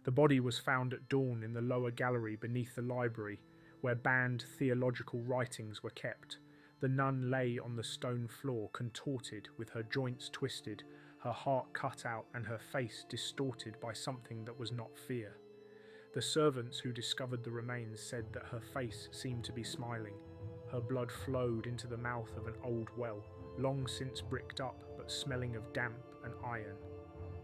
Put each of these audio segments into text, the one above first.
The body was found at dawn in the lower gallery beneath the library, where banned theological writings were kept. The nun lay on the stone floor, contorted, with her joints twisted, her heart cut out and her face distorted by something that was not fear. The servants who discovered the remains said that her face seemed to be smiling. Her blood flowed into the mouth of an old well, long since bricked up but smelling of damp and iron.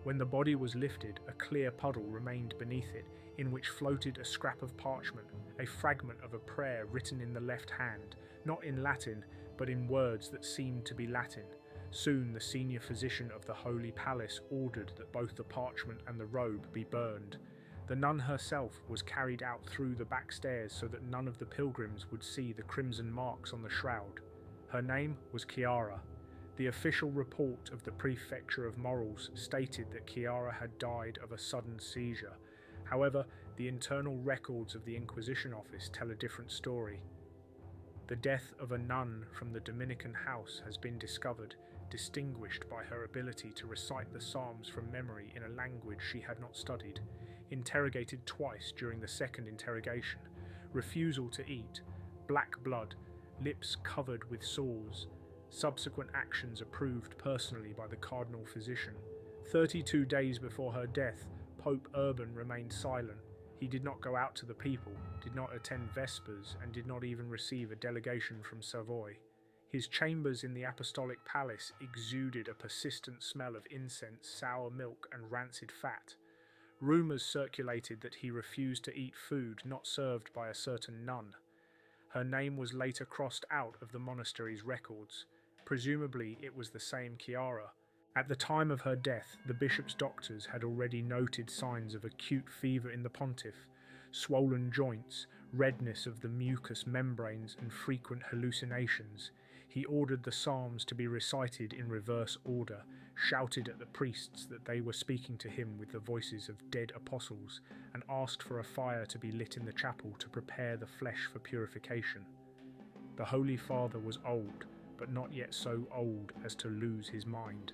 When the body was lifted, a clear puddle remained beneath it, in which floated a scrap of parchment, a fragment of a prayer written in the left hand, not in Latin, but in words that seemed to be Latin. Soon the senior physician of the Holy Palace ordered that both the parchment and the robe be burned. The nun herself was carried out through the back stairs so that none of the pilgrims would see the crimson marks on the shroud. Her name was Chiara. The official report of the Prefecture of Morals stated that Chiara had died of a sudden seizure. However, the internal records of the Inquisition office tell a different story. The death of a nun from the Dominican house has been discovered, distinguished by her ability to recite the Psalms from memory in a language she had not studied, interrogated twice during the second interrogation, refusal to eat, black blood, lips covered with sores, subsequent actions approved personally by the cardinal physician. 32 days before her death, Pope Urban remained silent. He did not go out to the people, did not attend Vespers, and did not even receive a delegation from Savoy. His chambers in the Apostolic Palace exuded a persistent smell of incense, sour milk, and rancid fat. Rumours circulated that he refused to eat food not served by a certain nun. Her name was later crossed out of the monastery's records. Presumably it was the same Chiara. At the time of her death, the bishop's doctors had already noted signs of acute fever in the pontiff, swollen joints, redness of the mucous membranes, and frequent hallucinations. He ordered the psalms to be recited in reverse order, shouted at the priests that they were speaking to him with the voices of dead apostles, and asked for a fire to be lit in the chapel to prepare the flesh for purification. The Holy Father was old, but not yet so old as to lose his mind.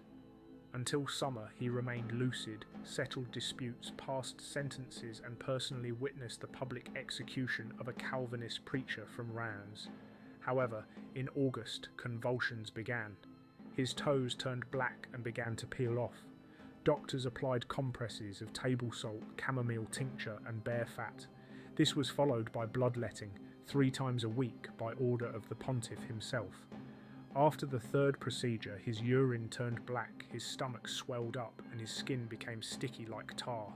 Until summer he remained lucid, settled disputes, passed sentences, and personally witnessed the public execution of a Calvinist preacher from Reims. However, in August, convulsions began. His toes turned black and began to peel off. Doctors applied compresses of table salt, chamomile tincture, and bear fat. This was followed by bloodletting, 3 times a week by order of the pontiff himself. After the third procedure, his urine turned black, his stomach swelled up, and his skin became sticky like tar.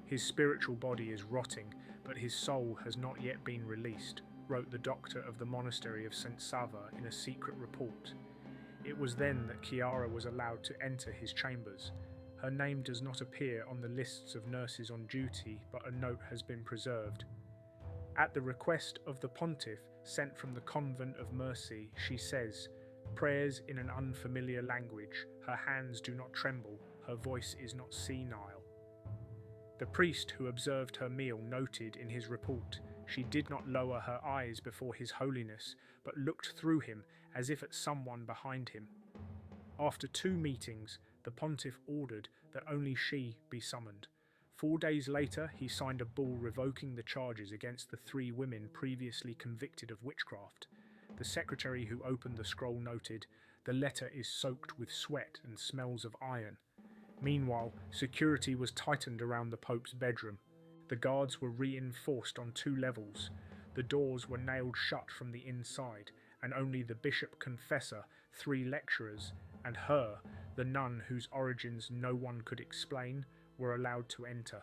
His spiritual body is rotting, but his soul has not yet been released, wrote the doctor of the monastery of St. Sava in a secret report. It was then that Chiara was allowed to enter his chambers. Her name does not appear on the lists of nurses on duty, but a note has been preserved. At the request of the pontiff, sent from the Convent of Mercy, she says, prayers in an unfamiliar language, her hands do not tremble, her voice is not senile. The priest who observed her meal noted in his report, she did not lower her eyes before His Holiness, but looked through him as if at someone behind him. After 2 meetings, the pontiff ordered that only she be summoned. 4 days later, he signed a bull revoking the charges against the 3 women previously convicted of witchcraft. The secretary who opened the scroll noted, the letter is soaked with sweat and smells of iron. Meanwhile, security was tightened around the Pope's bedroom. The guards were reinforced on 2 levels. The doors were nailed shut from the inside, and only the bishop confessor, 3 lecturers, and her, the nun whose origins no one could explain, were allowed to enter.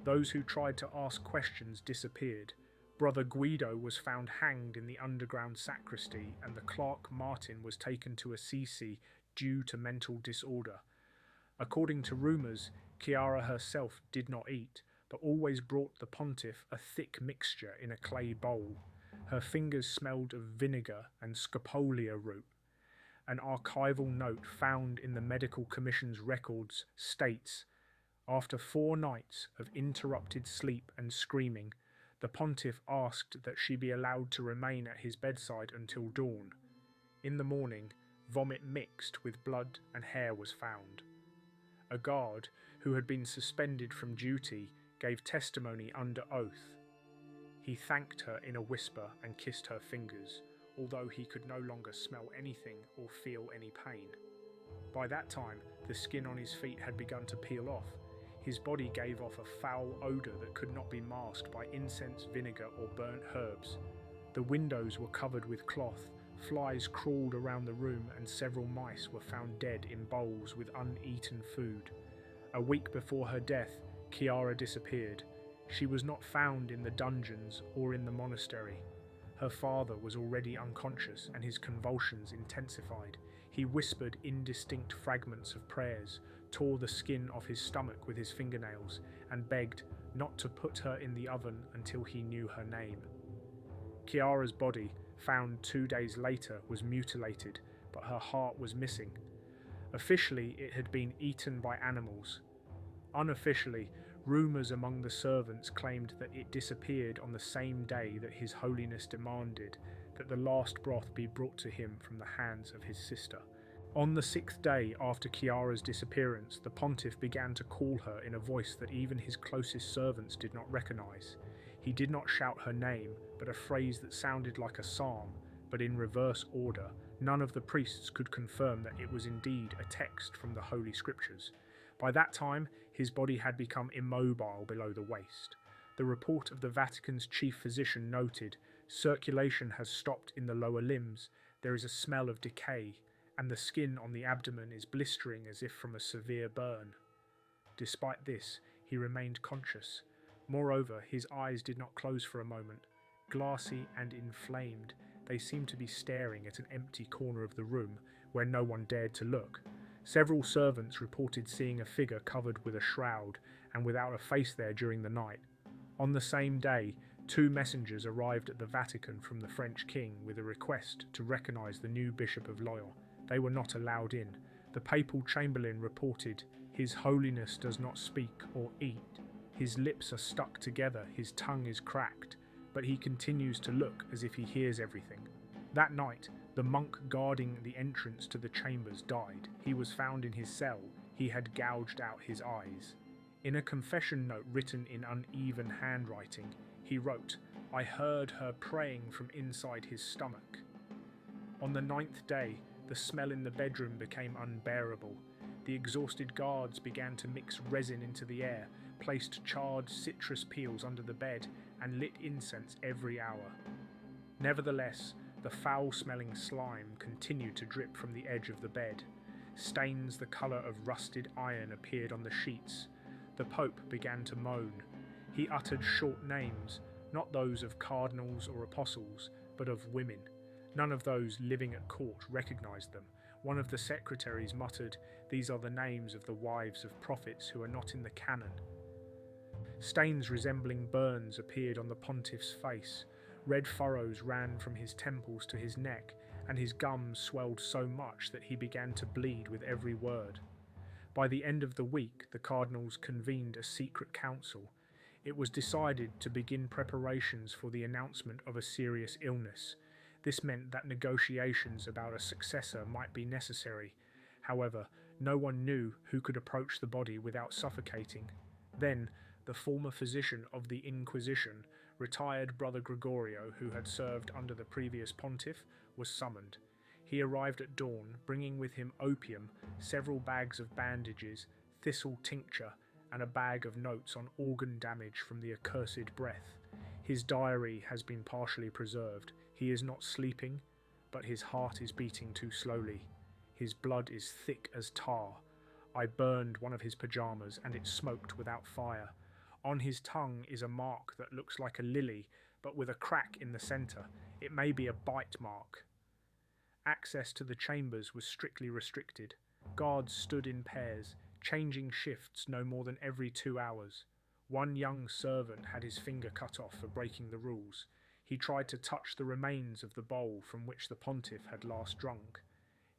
Those who tried to ask questions disappeared. Brother Guido was found hanged in the underground sacristy, and the clerk Martin was taken to Assisi due to mental disorder. According to rumours, Chiara herself did not eat, but always brought the pontiff a thick mixture in a clay bowl. Her fingers smelled of vinegar and scopolia root. An archival note found in the Medical Commission's records states, after 4 nights of interrupted sleep and screaming, the pontiff asked that she be allowed to remain at his bedside until dawn. In the morning, vomit mixed with blood and hair was found. A guard, who had been suspended from duty, gave testimony under oath. He thanked her in a whisper and kissed her fingers, although he could no longer smell anything or feel any pain. By that time, the skin on his feet had begun to peel off. His body gave off a foul odour that could not be masked by incense, vinegar, or burnt herbs. The windows were covered with cloth, flies crawled around the room, and several mice were found dead in bowls with uneaten food. A week before her death, Chiara disappeared. She was not found in the dungeons or in the monastery. Her father was already unconscious, and his convulsions intensified. He whispered indistinct fragments of prayers, tore the skin off his stomach with his fingernails, and begged not to put her in the oven until he knew her name. Chiara's body, found 2 days later, was mutilated, but her heart was missing. Officially, it had been eaten by animals. Unofficially, rumours among the servants claimed that it disappeared on the same day that His Holiness demanded that the last broth be brought to him from the hands of his sister. On the 6th day after Chiara's disappearance, the pontiff began to call her in a voice that even his closest servants did not recognise. He did not shout her name, but a phrase that sounded like a psalm, but in reverse order. None of the priests could confirm that it was indeed a text from the Holy Scriptures. By that time, his body had become immobile below the waist. The report of the Vatican's chief physician noted, circulation has stopped in the lower limbs, there is a smell of decay, and the skin on the abdomen is blistering as if from a severe burn. Despite this, he remained conscious. Moreover, his eyes did not close for a moment. Glassy and inflamed, they seemed to be staring at an empty corner of the room where no one dared to look. Several servants reported seeing a figure covered with a shroud and without a face there during the night. On the same day, 2 messengers arrived at the Vatican from the French king with a request to recognise the new Bishop of Lyon. They were not allowed in. The papal chamberlain reported, "His Holiness does not speak or eat. His lips are stuck together, his tongue is cracked, but he continues to look as if he hears everything." That night, the monk guarding the entrance to the chambers died. He was found in his cell. He had gouged out his eyes. In a confession note written in uneven handwriting, he wrote, "I heard her praying from inside his stomach." On the 9th day, the smell in the bedroom became unbearable. The exhausted guards began to mix resin into the air, placed charred citrus peels under the bed, and lit incense every hour. Nevertheless, the foul-smelling slime continued to drip from the edge of the bed. Stains the colour of rusted iron appeared on the sheets. The Pope began to moan. He uttered short names, not those of cardinals or apostles, but of women. None of those living at court recognised them. One of the secretaries muttered, "These are the names of the wives of prophets who are not in the canon." Stains resembling burns appeared on the pontiff's face. Red furrows ran from his temples to his neck, and his gums swelled so much that he began to bleed with every word. By the end of the week, the cardinals convened a secret council. It was decided to begin preparations for the announcement of a serious illness. This meant that negotiations about a successor might be necessary. However, no one knew who could approach the body without suffocating. Then, the former physician of the Inquisition, retired Brother Gregorio, who had served under the previous pontiff, was summoned. He arrived at dawn, bringing with him opium, several bags of bandages, thistle tincture, and a bag of notes on organ damage from the accursed breath. His diary has been partially preserved. He is not sleeping, but his heart is beating too slowly. His blood is thick as tar. I burned one of his pyjamas, and it smoked without fire. On his tongue is a mark that looks like a lily, but with a crack in the centre. It may be a bite mark. Access to the chambers was strictly restricted. Guards stood in pairs, changing shifts no more than every 2 hours. One young servant had his finger cut off for breaking the rules. He tried to touch the remains of the bowl from which the pontiff had last drunk.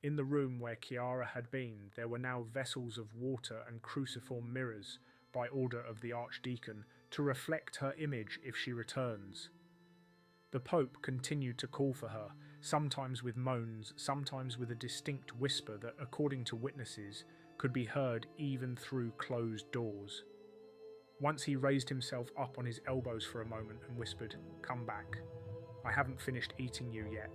In the room where Chiara had been, there were now vessels of water and cruciform mirrors, by order of the archdeacon, to reflect her image if she returns. The Pope continued to call for her, sometimes with moans, sometimes with a distinct whisper that, according to witnesses, could be heard even through closed doors. Once he raised himself up on his elbows for a moment and whispered, "Come back. I haven't finished eating you yet."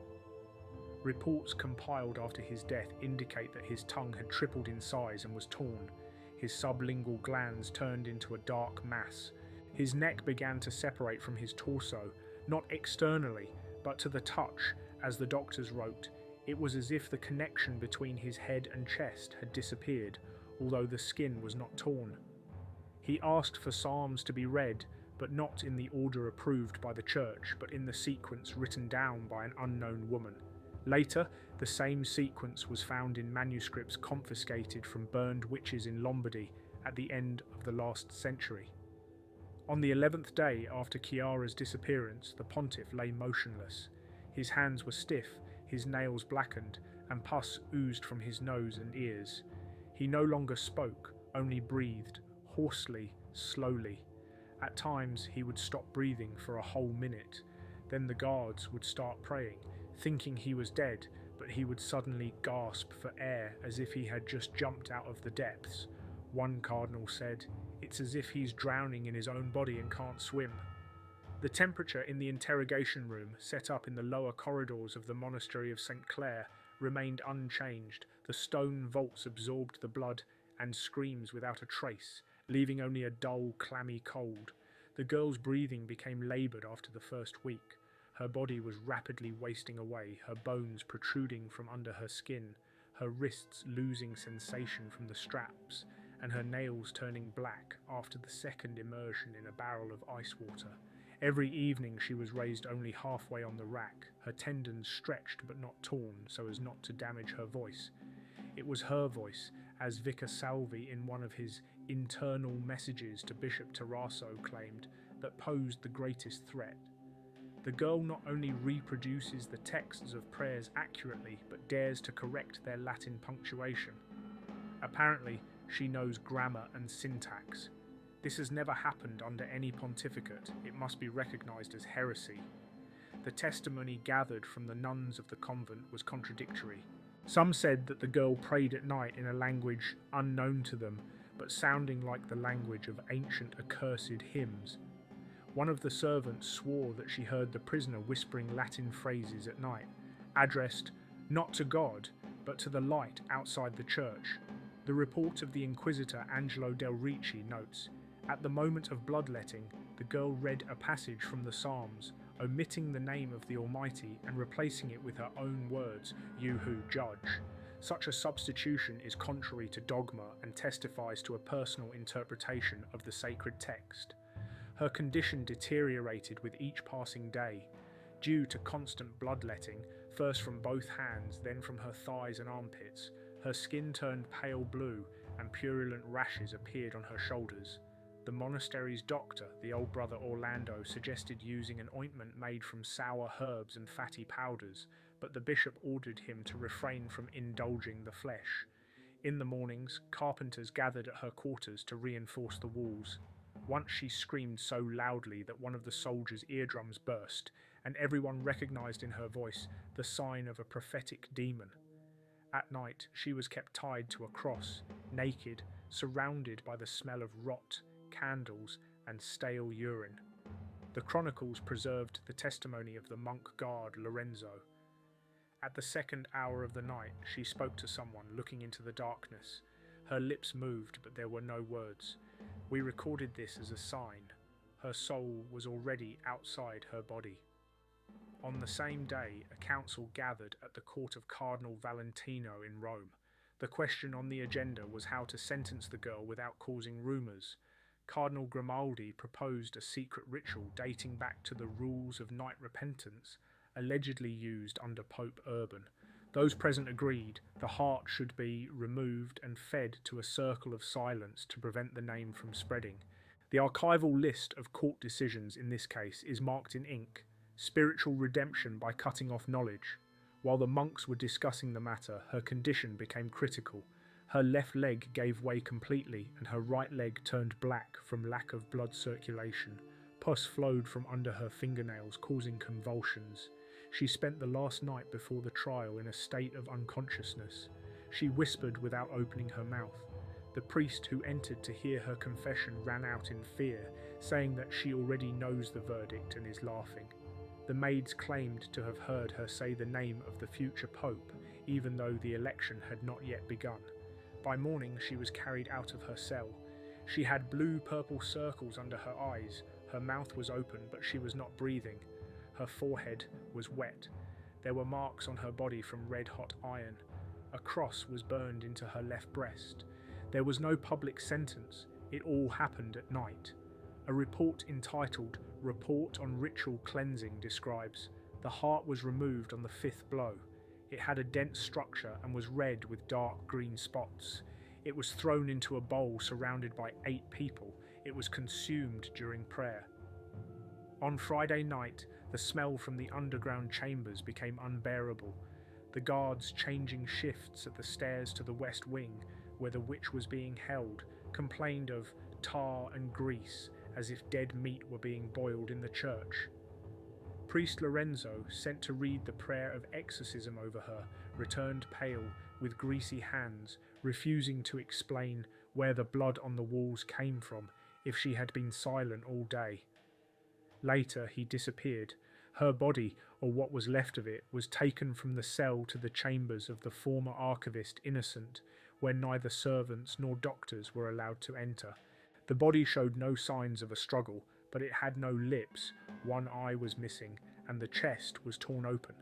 Reports compiled after his death indicate that his tongue had tripled in size and was torn. His sublingual glands turned into a dark mass. His neck began to separate from his torso, not externally, but to the touch. As the doctors wrote, it was as if the connection between his head and chest had disappeared, although the skin was not torn. He asked for psalms to be read, but not in the order approved by the church, but in the sequence written down by an unknown woman. Later, the same sequence was found in manuscripts confiscated from burned witches in Lombardy at the end of the last century. On the 11th day after Chiara's disappearance, the pontiff lay motionless. His hands were stiff, his nails blackened, and pus oozed from his nose and ears. He no longer spoke, only breathed, hoarsely, slowly. At times he would stop breathing for a whole minute. Then the guards would start praying, thinking he was dead, but he would suddenly gasp for air as if he had just jumped out of the depths. One cardinal said, "It's as if he's drowning in his own body and can't swim." The temperature in the interrogation room, set up in the lower corridors of the monastery of St. Clare, remained unchanged. The stone vaults absorbed the blood and screams without a trace, leaving only a dull, clammy cold. The girl's breathing became laboured after the first week. Her body was rapidly wasting away, her bones protruding from under her skin, her wrists losing sensation from the straps, and her nails turning black after the second immersion in a barrel of ice water. Every evening she was raised only halfway on the rack, her tendons stretched but not torn so as not to damage her voice. It was her voice, as Vicar Salvi in one of his internal messages to Bishop Tarraso claimed, that posed the greatest threat. The girl not only reproduces the texts of prayers accurately, but dares to correct their Latin punctuation. Apparently, she knows grammar and syntax. This has never happened under any pontificate. It must be recognised as heresy. The testimony gathered from the nuns of the convent was contradictory. Some said that the girl prayed at night in a language unknown to them, but sounding like the language of ancient accursed hymns. One of the servants swore that she heard the prisoner whispering Latin phrases at night, addressed not to God, but to the light outside the church. The report of the Inquisitor Angelo Del Ricci notes, at the moment of bloodletting, the girl read a passage from the Psalms, omitting the name of the Almighty and replacing it with her own words, "You who judge." Such a substitution is contrary to dogma and testifies to a personal interpretation of the sacred text. Her condition deteriorated with each passing day. Due to constant bloodletting, first from both hands, then from her thighs and armpits, her skin turned pale blue and purulent rashes appeared on her shoulders. The monastery's doctor, the old brother Orlando, suggested using an ointment made from sour herbs and fatty powders, but the bishop ordered him to refrain from indulging the flesh. In the mornings, carpenters gathered at her quarters to reinforce the walls. Once she screamed so loudly that one of the soldiers' eardrums burst, and everyone recognized in her voice the sign of a prophetic demon. At night, she was kept tied to a cross, naked, surrounded by the smell of rot, candles, and stale urine. The chronicles preserved the testimony of the monk guard Lorenzo. At the second hour of the night, she spoke to someone looking into the darkness. Her lips moved, but there were no words. We recorded this as a sign. Her soul was already outside her body. On the same day, a council gathered at the court of Cardinal Valentino in Rome. The question on the agenda was how to sentence the girl without causing rumours. Cardinal Grimaldi proposed a secret ritual dating back to the rules of night repentance, allegedly used under Pope Urban. Those present agreed the heart should be removed and fed to a circle of silence to prevent the name from spreading. The archival list of court decisions in this case is marked in ink, spiritual redemption by cutting off knowledge. While the monks were discussing the matter, her condition became critical. Her left leg gave way completely and her right leg turned black from lack of blood circulation. Pus flowed from under her fingernails, causing convulsions. She spent the last night before the trial in a state of unconsciousness. She whispered without opening her mouth. The priest who entered to hear her confession ran out in fear, saying that she already knows the verdict and is laughing. The maids claimed to have heard her say the name of the future pope, even though the election had not yet begun. By morning she was carried out of her cell. She had blue-purple circles under her eyes, her mouth was open but she was not breathing. Her forehead was wet. There were marks on her body from red-hot iron. A cross was burned into her left breast. There was no public sentence. It all happened at night. A report entitled Report on Ritual Cleansing describes, the heart was removed on the fifth blow. It had a dense structure and was red with dark green spots. It was thrown into a bowl surrounded by 8 people. It was consumed during prayer. On Friday night, the smell from the underground chambers became unbearable. The guards changing shifts at the stairs to the west wing, where the witch was being held, complained of tar and grease, as if dead meat were being boiled in the church. Priest Lorenzo, sent to read the prayer of exorcism over her, returned pale, with greasy hands, refusing to explain where the blood on the walls came from if she had been silent all day. Later he disappeared. Her body, or what was left of it, was taken from the cell to the chambers of the former archivist Innocent, where neither servants nor doctors were allowed to enter. The body showed no signs of a struggle, but it had no lips, one eye was missing, and the chest was torn open,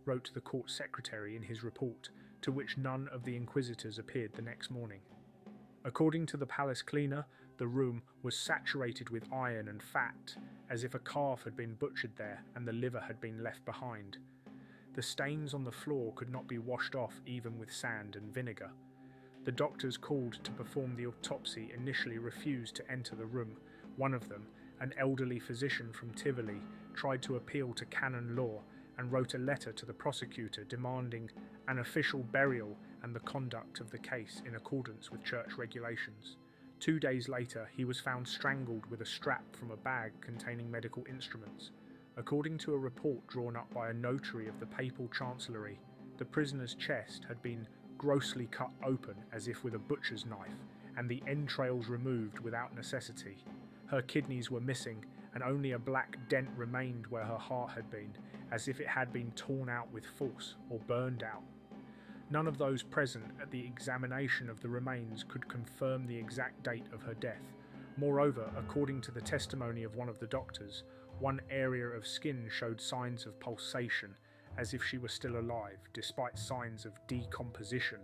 wrote the court secretary in his report, to which none of the inquisitors appeared the next morning. According to the palace cleaner, the room was saturated with iron and fat, as if a calf had been butchered there and the liver had been left behind. The stains on the floor could not be washed off even with sand and vinegar. The doctors called to perform the autopsy initially refused to enter the room. One of them, an elderly physician from Tivoli, tried to appeal to canon law and wrote a letter to the prosecutor demanding an official burial and the conduct of the case in accordance with church regulations. 2 days later, he was found strangled with a strap from a bag containing medical instruments. According to a report drawn up by a notary of the papal chancellery, the prisoner's chest had been grossly cut open as if with a butcher's knife, and the entrails removed without necessity. Her kidneys were missing, and only a black dent remained where her heart had been, as if it had been torn out with force or burned out. None of those present at the examination of the remains could confirm the exact date of her death. Moreover, according to the testimony of one of the doctors, one area of skin showed signs of pulsation, as if she were still alive, despite signs of decomposition.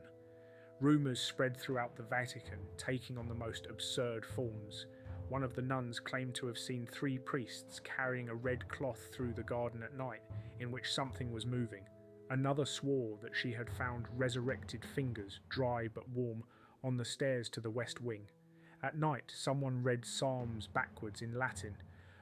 Rumours spread throughout the Vatican, taking on the most absurd forms. One of the nuns claimed to have seen 3 priests carrying a red cloth through the garden at night, in which something was moving. Another swore that she had found resurrected fingers, dry but warm, on the stairs to the west wing. At night, someone read psalms backwards in Latin.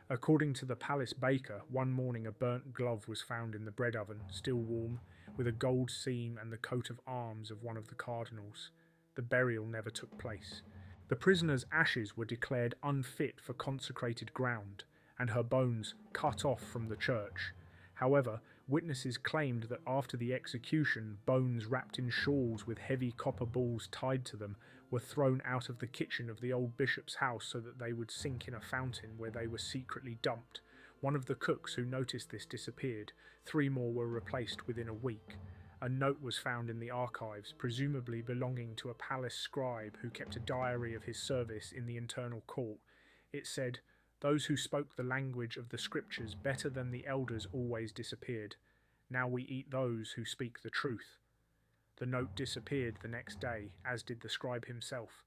According to the palace baker, one morning a burnt glove was found in the bread oven, still warm, with a gold seam and the coat of arms of one of the cardinals. The burial never took place. The prisoner's ashes were declared unfit for consecrated ground, and her bones cut off from the church. However, witnesses claimed that after the execution, bones wrapped in shawls with heavy copper balls tied to them were thrown out of the kitchen of the old bishop's house so that they would sink in a fountain where they were secretly dumped. One of the cooks who noticed this disappeared. 3 more were replaced within a week. A note was found in the archives, presumably belonging to a palace scribe who kept a diary of his service in the internal court. It said, "Those who spoke the language of the scriptures better than the elders always disappeared. Now we eat those who speak the truth." The note disappeared the next day, as did the scribe himself.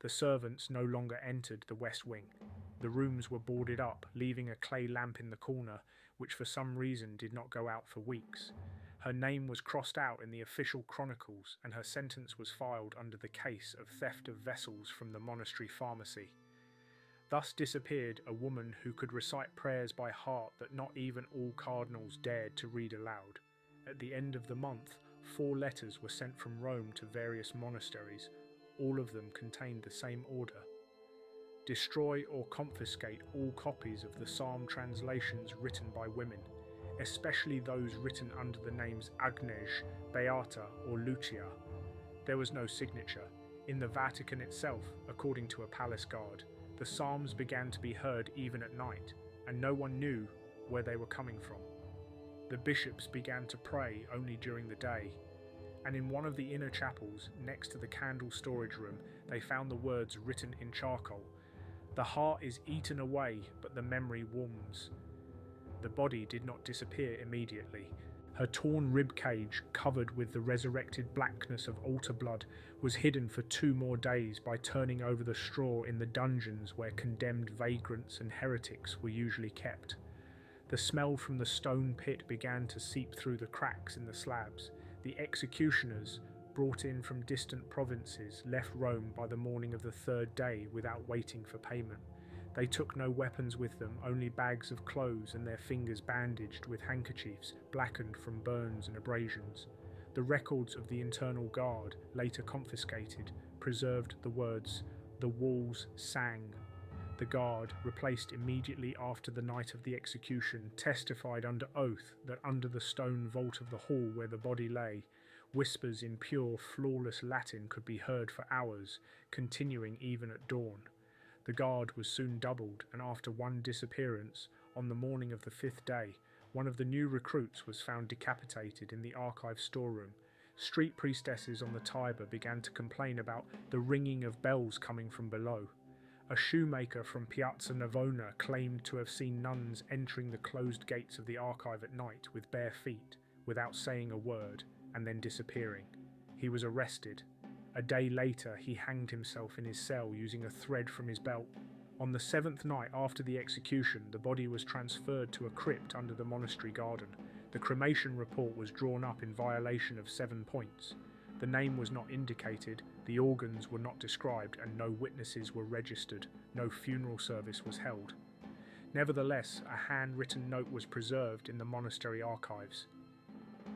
The servants no longer entered the west wing. The rooms were boarded up, leaving a clay lamp in the corner, which for some reason did not go out for weeks. Her name was crossed out in the official chronicles, and her sentence was filed under the case of theft of vessels from the monastery pharmacy. Thus disappeared a woman who could recite prayers by heart that not even all cardinals dared to read aloud. At the end of the month, 4 letters were sent from Rome to various monasteries. All of them contained the same order: destroy or confiscate all copies of the psalm translations written by women, especially those written under the names Agnes, Beata or Lucia. There was no signature. In the Vatican itself, according to a palace guard, the psalms began to be heard even at night, and no one knew where they were coming from. The bishops began to pray only during the day, and in one of the inner chapels, next to the candle storage room, they found the words written in charcoal: "The heart is eaten away, but the memory warms." The body did not disappear immediately. Her torn rib cage, covered with the resurrected blackness of altar blood, was hidden for 2 more days by turning over the straw in the dungeons where condemned vagrants and heretics were usually kept. The smell from the stone pit began to seep through the cracks in the slabs. The executioners, brought in from distant provinces, left Rome by the morning of the 3rd day without waiting for payment. They took no weapons with them, only bags of clothes and their fingers bandaged with handkerchiefs blackened from burns and abrasions. The records of the internal guard, later confiscated, preserved the words, "The walls sang." The guard, replaced immediately after the night of the execution, testified under oath that under the stone vault of the hall where the body lay, whispers in pure, flawless Latin could be heard for hours, continuing even at dawn. The guard was soon doubled, and after one disappearance, on the morning of the 5th day, one of the new recruits was found decapitated in the archive storeroom. Street priestesses on the Tiber began to complain about the ringing of bells coming from below. A shoemaker from Piazza Navona claimed to have seen nuns entering the closed gates of the archive at night with bare feet, without saying a word, and then disappearing. He was arrested. A day later, he hanged himself in his cell using a thread from his belt. On the 7th night after the execution, the body was transferred to a crypt under the monastery garden. The cremation report was drawn up in violation of 7 points. The name was not indicated, the organs were not described, and no witnesses were registered. No funeral service was held. Nevertheless, a handwritten note was preserved in the monastery archives.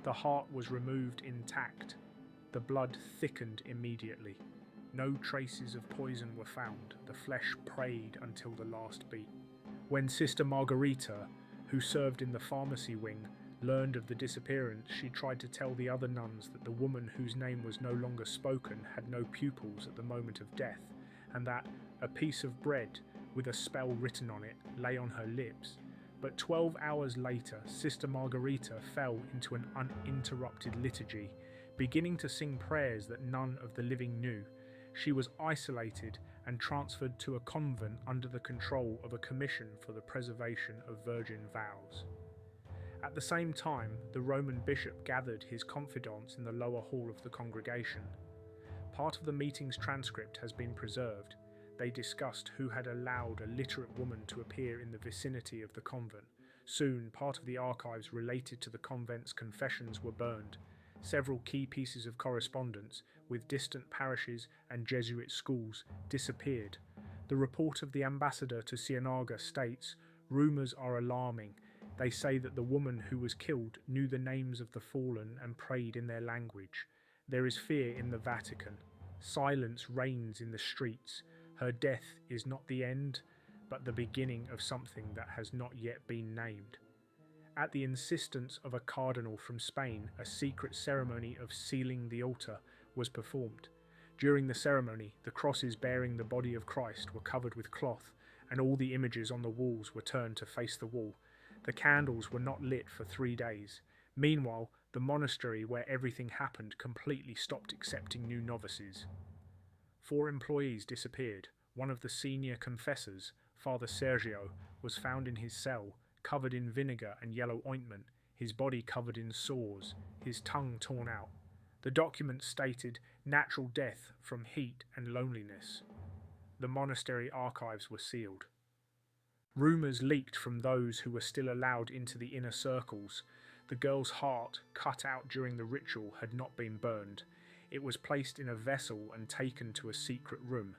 The heart was removed intact. The blood thickened immediately. No traces of poison were found. The flesh prayed until the last beat. When Sister Margherita, who served in the pharmacy wing, learned of the disappearance, she tried to tell the other nuns that the woman whose name was no longer spoken had no pupils at the moment of death, and that a piece of bread with a spell written on it lay on her lips. But 12 hours later, Sister Margherita fell into an uninterrupted liturgy, beginning to sing prayers that none of the living knew. She was isolated and transferred to a convent under the control of a commission for the preservation of virgin vows. At the same time, the Roman bishop gathered his confidants in the lower hall of the congregation. Part of the meeting's transcript has been preserved. They discussed who had allowed a literate woman to appear in the vicinity of the convent. Soon, part of the archives related to the convent's confessions were burned. Several key pieces of correspondence with distant parishes and Jesuit schools disappeared. The report of the ambassador to Ciénaga states, "Rumours are alarming. They say that the woman who was killed knew the names of the fallen and prayed in their language. There is fear in the Vatican. Silence reigns in the streets. Her death is not the end, but the beginning of something that has not yet been named." At the insistence of a cardinal from Spain, a secret ceremony of sealing the altar was performed. During the ceremony, the crosses bearing the body of Christ were covered with cloth, and all the images on the walls were turned to face the wall. The candles were not lit for 3 days. Meanwhile, the monastery where everything happened completely stopped accepting new novices. 4 employees disappeared. One of the senior confessors, Father Sergio, was found in his cell, covered in vinegar and yellow ointment, his body covered in sores, his tongue torn out. The document stated natural death from heat and loneliness. The monastery archives were sealed. Rumours leaked from those who were still allowed into the inner circles. The girl's heart, cut out during the ritual, had not been burned. It was placed in a vessel and taken to a secret room.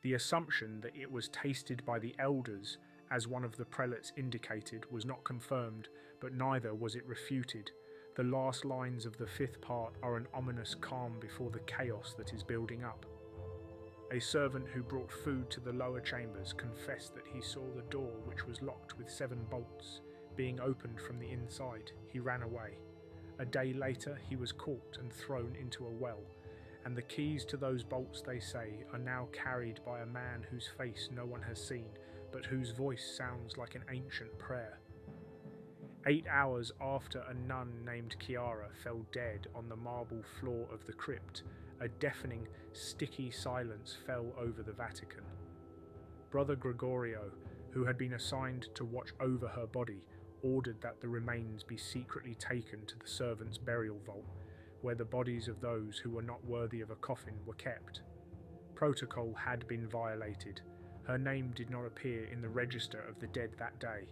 The assumption that it was tasted by the elders, as one of the prelates indicated, was not confirmed, but neither was it refuted. The last lines of the 5th part are an ominous calm before the chaos that is building up. A servant who brought food to the lower chambers confessed that he saw the door, which was locked with 7 bolts, being opened from the inside. He ran away. A day later, he was caught and thrown into a well. and the keys to those bolts, they say, are now carried by a man whose face no one has seen, but whose voice sounds like an ancient prayer. 8 hours after a nun named Chiara fell dead on the marble floor of the crypt, a deafening, sticky silence fell over the Vatican. Brother Gregorio, who had been assigned to watch over her body, ordered that the remains be secretly taken to the servants' burial vault, where the bodies of those who were not worthy of a coffin were kept. Protocol had been violated. Her name did not appear in the register of the dead that day.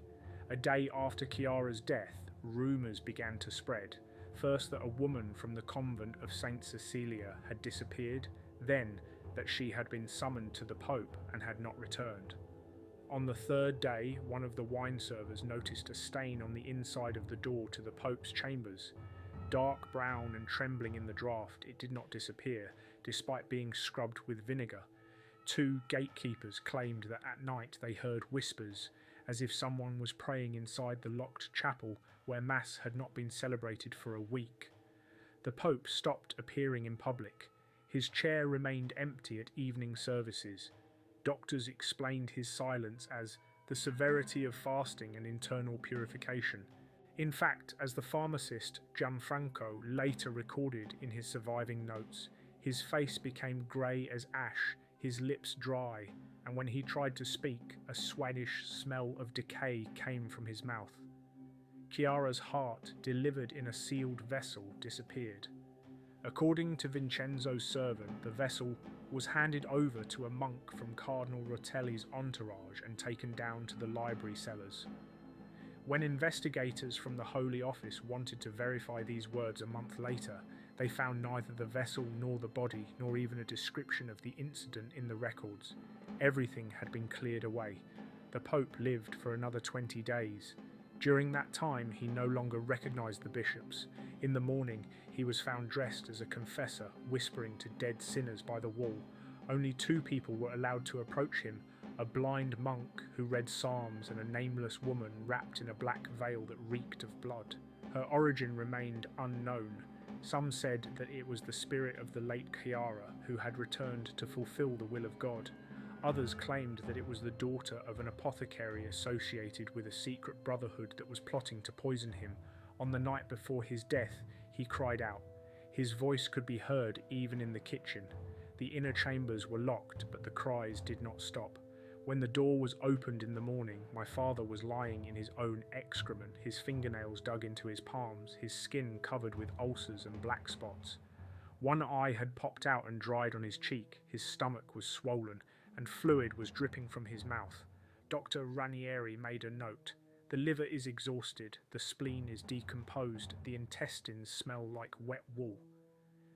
A day after Chiara's death, rumours began to spread. First that a woman from the convent of St. Cecilia had disappeared, then that she had been summoned to the Pope and had not returned. On the third day, one of the wine servers noticed a stain on the inside of the door to the Pope's chambers. Dark brown and trembling in the draught, it did not disappear, despite being scrubbed with vinegar. 2 gatekeepers claimed that at night they heard whispers, as if someone was praying inside the locked chapel where Mass had not been celebrated for a week. The Pope stopped appearing in public. His chair remained empty at evening services. Doctors explained his silence as the severity of fasting and internal purification. In fact, as the pharmacist Gianfranco later recorded in his surviving notes, his face became grey as ash, his lips dry, and when he tried to speak, a swinish smell of decay came from his mouth. Chiara's heart, delivered in a sealed vessel, disappeared. According to Vincenzo's servant, the vessel was handed over to a monk from Cardinal Rotelli's entourage and taken down to the library cellars. When investigators from the Holy Office wanted to verify these words a month later, they found neither the vessel nor the body, nor even a description of the incident in the records. Everything had been cleared away. The Pope lived for another 20 days. During that time, he no longer recognized the bishops. In the morning, he was found dressed as a confessor, whispering to dead sinners by the wall. Only 2 people were allowed to approach him, a blind monk who read psalms and a nameless woman wrapped in a black veil that reeked of blood. Her origin remained unknown. Some said that it was the spirit of the late Chiara who had returned to fulfill the will of God. Others claimed that it was the daughter of an apothecary associated with a secret brotherhood that was plotting to poison him. On the night before his death, he cried out. His voice could be heard even in the kitchen. The inner chambers were locked, but the cries did not stop. When the door was opened in the morning, my father was lying in his own excrement, his fingernails dug into his palms, his skin covered with ulcers and black spots. One eye had popped out and dried on his cheek, his stomach was swollen, and fluid was dripping from his mouth. Dr. Ranieri made a note. The liver is exhausted, the spleen is decomposed, the intestines smell like wet wool.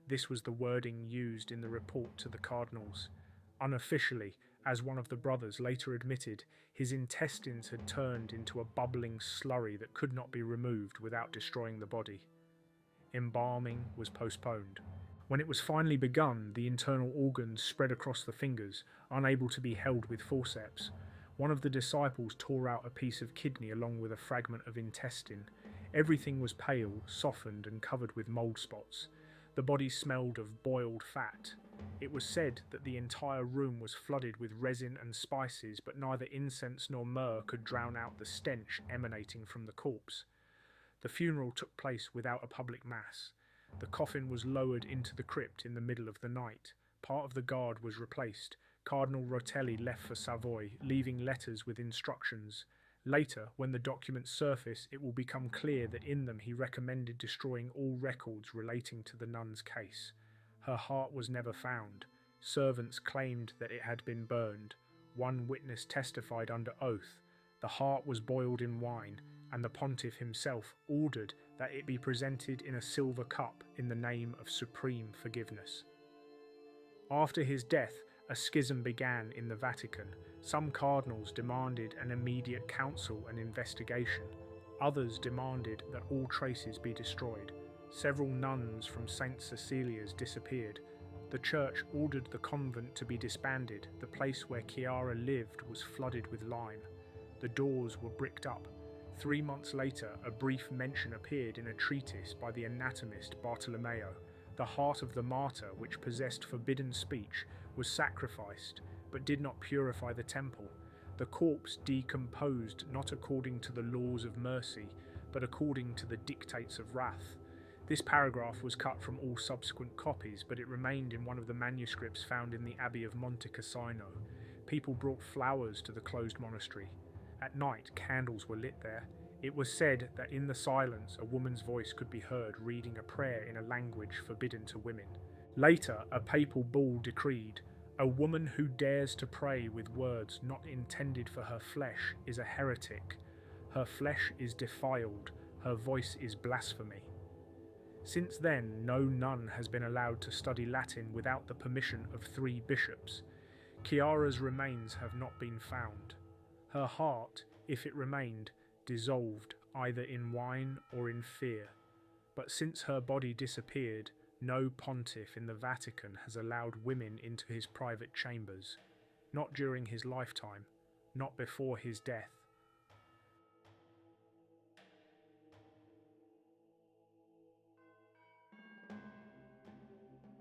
This was the wording used in the report to the cardinals. Unofficially, as one of the brothers later admitted, his intestines had turned into a bubbling slurry that could not be removed without destroying the body. Embalming was postponed. When it was finally begun, the internal organs spread across the fingers, unable to be held with forceps. One of the disciples tore out a piece of kidney along with a fragment of intestine. Everything was pale, softened and covered with mould spots. The body smelled of boiled fat. It was said that the entire room was flooded with resin and spices, but neither incense nor myrrh could drown out the stench emanating from the corpse. The funeral took place without a public mass. The coffin was lowered into the crypt in the middle of the night. Part of the guard was replaced. Cardinal Rotelli left for Savoy, leaving letters with instructions. Later, when the documents surface, it will become clear that in them he recommended destroying all records relating to the nun's case. Her heart was never found. Servants claimed that it had been burned. One witness testified under oath. The heart was boiled in wine, and the pontiff himself ordered that it be presented in a silver cup in the name of supreme forgiveness. After his death, a schism began in the Vatican. Some cardinals demanded an immediate council and investigation. Others demanded that all traces be destroyed. Several nuns from St. Cecilia's disappeared. The church ordered the convent to be disbanded. The place where Chiara lived was flooded with lime. The doors were bricked up. 3 months later, a brief mention appeared in a treatise by the anatomist Bartolomeo. The heart of the martyr, which possessed forbidden speech, was sacrificed, but did not purify the temple. The corpse decomposed not according to the laws of mercy, but according to the dictates of wrath. This paragraph was cut from all subsequent copies, but it remained in one of the manuscripts found in the Abbey of Monte Cassino. People brought flowers to the closed monastery. At night, candles were lit there. It was said that in the silence, a woman's voice could be heard reading a prayer in a language forbidden to women. Later, a papal bull decreed, "A woman who dares to pray with words not intended for her flesh is a heretic. Her flesh is defiled, her voice is blasphemy." Since then, no nun has been allowed to study Latin without the permission of 3 bishops. Chiara's remains have not been found. Her heart, if it remained, dissolved either in wine or in fear. But since her body disappeared, no pontiff in the Vatican has allowed women into his private chambers. Not during his lifetime, not before his death.